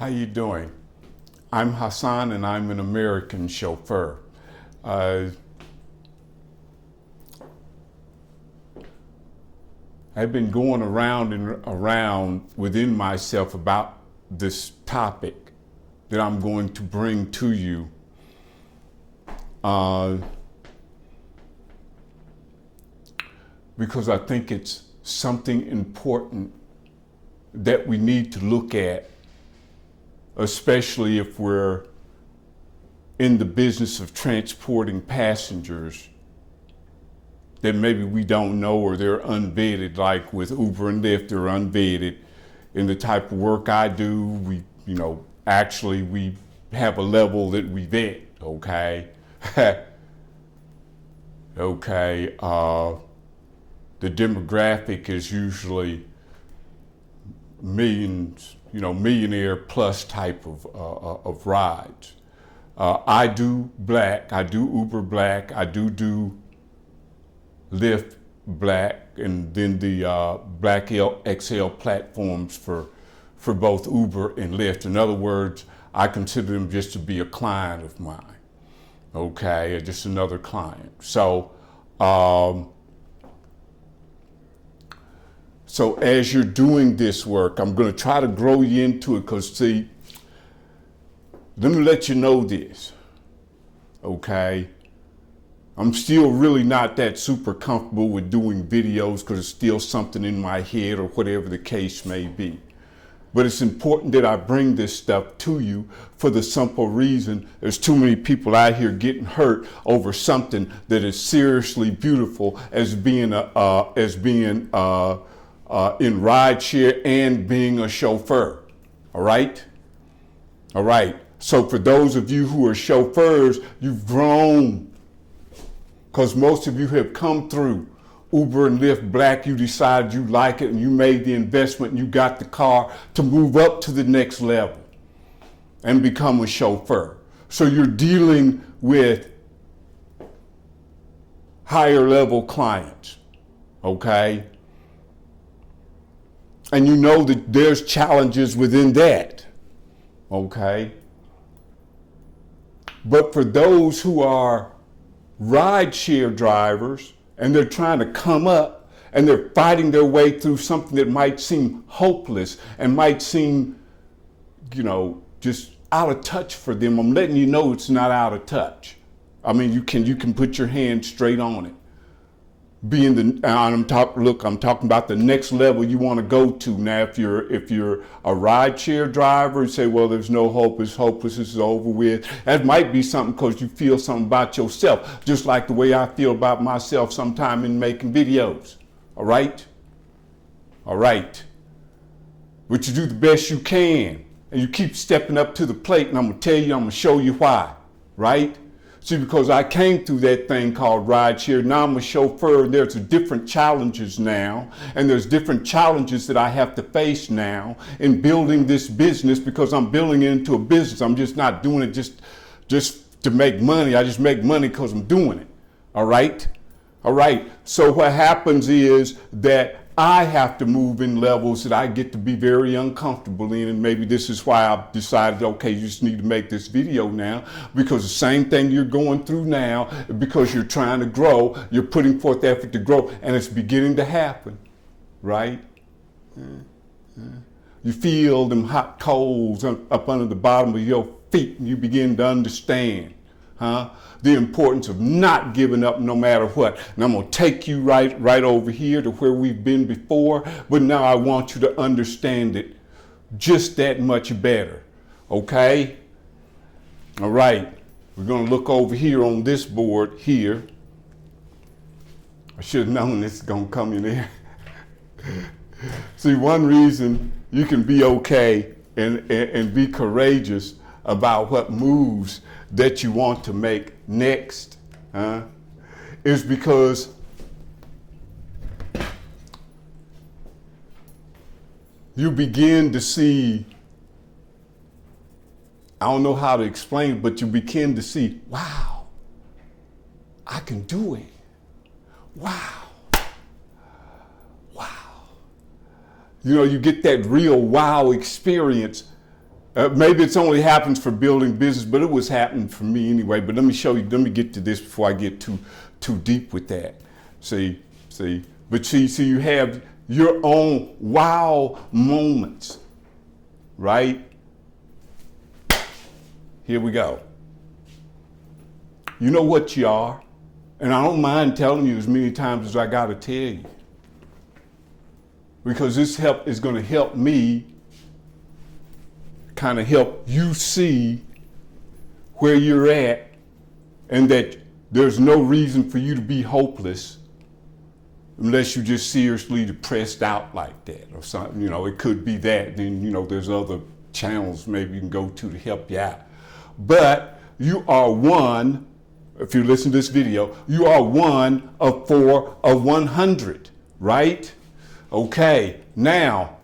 How you doing? I'm Hassan and I'm an American chauffeur. I've been going around and around within myself about this topic that I'm going to bring to you. Because I think it's something important that we need to look at, especially if we're in the business of transporting passengers that maybe we don't know or they're unvetted, like with Uber and Lyft, they're unvetted. In the type of work I do, we have a level that we vet, okay? Okay, the demographic is usually millionaire plus type of rides. I do Black, I do Uber Black, I do Lyft Black, and then the Black XL platforms for both Uber and Lyft. In other words, I consider them just to be a client of mine, okay, just another client. So as you're doing this work, I'm going to try to grow you into it because, see, let me let you know this, okay? I'm still really not that super comfortable with doing videos because it's still something in my head or whatever the case may be. But it's important that I bring this stuff to you for the simple reason there's too many people out here getting hurt over something that is seriously beautiful as being in rideshare and being a chauffeur. All right? All right. So for those of you who are chauffeurs, you've grown because most of you have come through Uber and Lyft Black. You decided you like it and you made the investment and you got the car to move up to the next level and become a chauffeur. So you're dealing with higher level clients, okay? And you know that there's challenges within that, okay? But for those who are rideshare drivers and they're trying to come up and they're fighting their way through something that might seem hopeless and might seem, just out of touch for them, I'm letting you know it's not out of touch. I mean, you can put your hand straight on it. I'm talking about the next level you want to go to. Now, if you're a rideshare driver and say, well, there's no hope, it's hopeless, it's over with, that might be something because you feel something about yourself, just like the way I feel about myself sometime in making videos. All right? All right. But you do the best you can, and you keep stepping up to the plate, and I'm going to tell you, I'm going to show you why, right? See, because I came through that thing called rideshare. Now I'm a chauffeur, and there's different challenges now, and there's different challenges that I have to face now in building this business because I'm building it into a business. I'm just not doing it just to make money. I just make money because I'm doing it. All right? All right. So what happens is that I have to move in levels that I get to be very uncomfortable in, and maybe this is why I've decided, okay, you just need to make this video now, because the same thing you're going through now, because you're trying to grow, you're putting forth effort to grow, and it's beginning to happen, right? You feel them hot coals up under the bottom of your feet, and you begin to understand, the importance of not giving up no matter what. And I'm going to take you right over here to where we've been before, but now I want you to understand it just that much better, okay? All right, we're going to look over here on this board here. I should have known this is going to come in there. See, one reason you can be okay and be courageous about what moves that you want to make next is because you begin to see, I don't know how to explain it, but you begin to see, wow, I can do it. Wow. Wow. You know, you get that real wow experience Maybe it's only happens for building business, but it was happening for me anyway. But let me show you, let me get to this before I get too deep with that. See, but you have your own wow moments, right? Here we go. You know what you are, and I don't mind telling you as many times as I got to tell you, because this is going to help me kind of help you see where you're at, and that there's no reason for you to be hopeless unless you just seriously depressed out like that or something. You know, it could be that. Then, you know, there's other channels maybe you can go to help you out. But you are one, if you listen to this video, you are one of 4 of 100, right? Okay, now,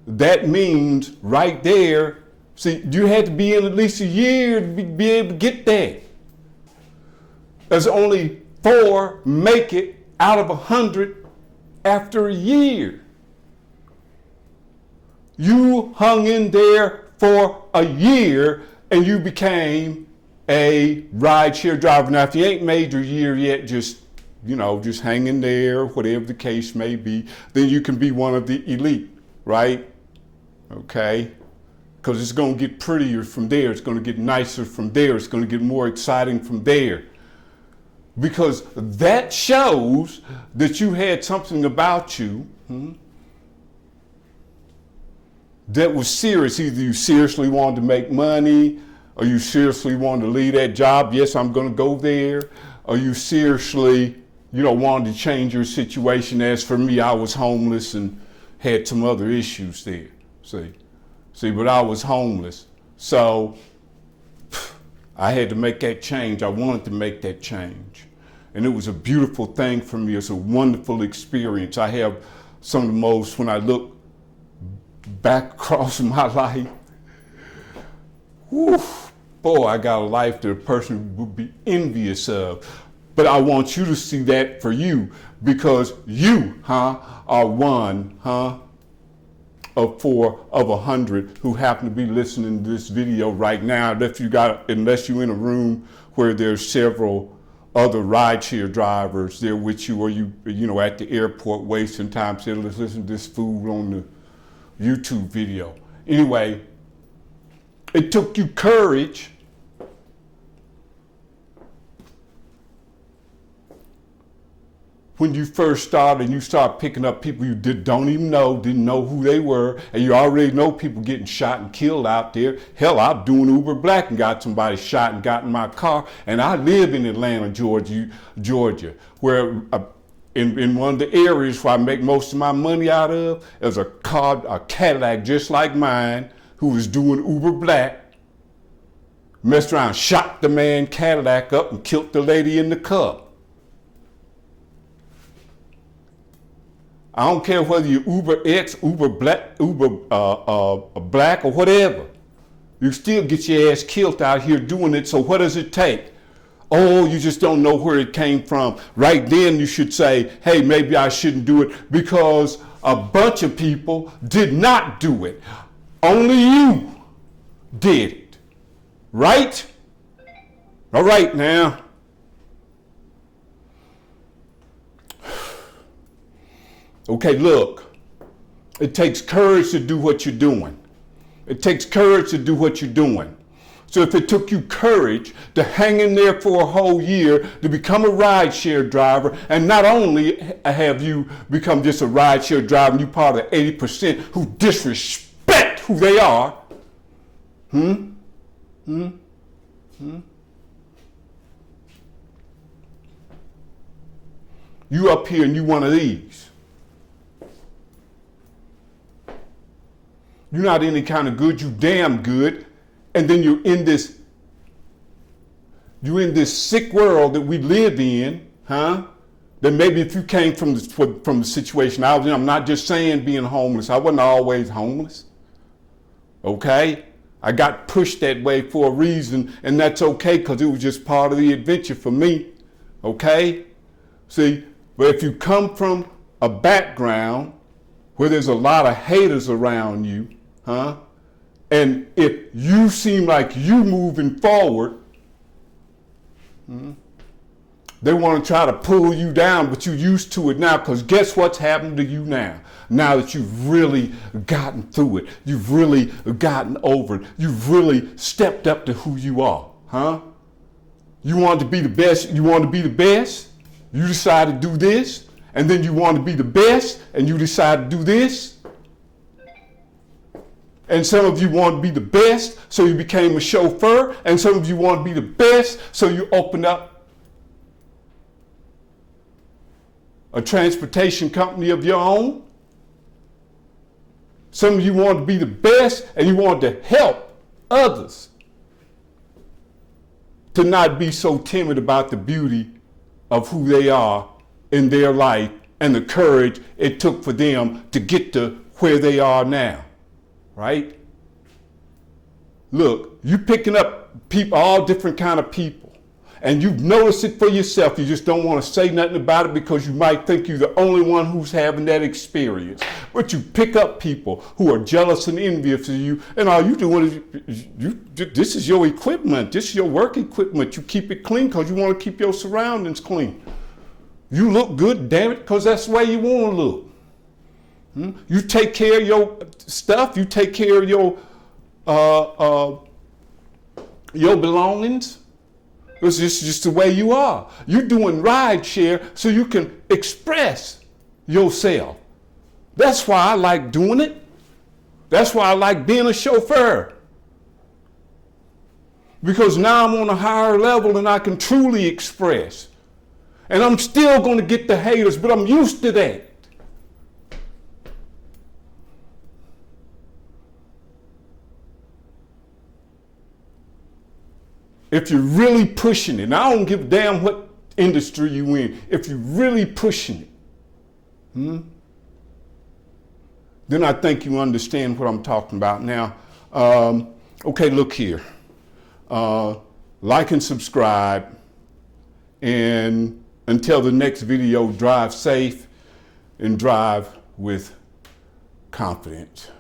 that means right there, see, you had to be in at least a year to be able to get there. There's only 4 make it out of 100 after a year. You hung in there for a year and you became a rideshare driver. Now, if you ain't made your year yet, just hang in there, whatever the case may be, then you can be one of the elite, right? Okay, because it's going to get prettier from there. It's going to get nicer from there. It's going to get more exciting from there. Because that shows that you had something about you that was serious. Either you seriously wanted to make money, or you seriously wanted to leave that job. Yes, I'm going to go there. Or you seriously, wanted to change your situation. As for me, I was homeless and had some other issues there. See, but I was homeless. So I had to make that change. I wanted to make that change. And it was a beautiful thing for me. It's a wonderful experience. I have some of the most, when I look back across my life, whew, boy, I got a life that a person would be envious of. But I want you to see that for you, because you, are one, of 4 of 100 who happen to be listening to this video right now. Unless you're in a room where there's several other rideshare drivers there with you, or you at the airport wasting time saying, let's listen to this fool on the YouTube video. Anyway, it took you courage when you first started and you start picking up people you didn't know who they were, and you already know people getting shot and killed out there. Hell, I'm doing Uber Black and got somebody shot and got in my car, and I live in Atlanta, Georgia, where in one of the areas where I make most of my money out of, there's a Cadillac just like mine who was doing Uber Black, messed around, shot the man Cadillac up and killed the lady in the car. I don't care whether you're Uber X, Uber Black, Black, or whatever. You still get your ass killed out here doing it. So what does it take? Oh, you just don't know where it came from. Right then you should say, hey, maybe I shouldn't do it because a bunch of people did not do it. Only you did it. Right? All right now. Okay, look, it takes courage to do what you're doing. It takes courage to do what you're doing. So if it took you courage to hang in there for a whole year to become a rideshare driver, and not only have you become just a rideshare driver and you're part of the 80% who disrespect who they are, you up here and you one of these. You're not any kind of good, you damn good. And then you're in this sick world that we live in, that maybe if you came from the situation I was in, I'm not just saying being homeless. I wasn't always homeless. Okay? I got pushed that way for a reason, and that's okay because it was just part of the adventure for me. Okay? See, but if you come from a background where there's a lot of haters around you, huh? And if you seem like you moving forward, they want to try to pull you down, but you're used to it now, because guess what's happened to you now? Now that you've really gotten through it, you've really gotten over it, you've really stepped up to who you are, huh? You want to be the best, you want to be the best, you decide to do this, and then you want to be the best, and you decide to do this. And some of you want to be the best, so you became a chauffeur, and some of you want to be the best, so you opened up a transportation company of your own. Some of you want to be the best, and you want to help others to not be so timid about the beauty of who they are in their life and the courage it took for them to get to where they are now, right? Look, you picking up people, all different kind of people. And you've noticed it for yourself. You just don't want to say nothing about it because you might think you're the only one who's having that experience. But you pick up people who are jealous and envious of you, and all you doing is, this is your equipment. This is your work equipment. You keep it clean because you want to keep your surroundings clean. You look good, damn it, because that's the way you want to look. You take care of your stuff. You take care of your belongings. It's just the way you are. You're doing ride share so you can express yourself. That's why I like doing it. That's why I like being a chauffeur. Because now I'm on a higher level and I can truly express. And I'm still going to get the haters, but I'm used to that. If you're really pushing it, and I don't give a damn what industry you in, if you're really pushing it, then I think you understand what I'm talking about. Now, okay, look here. Like and subscribe, and until the next video, drive safe and drive with confidence.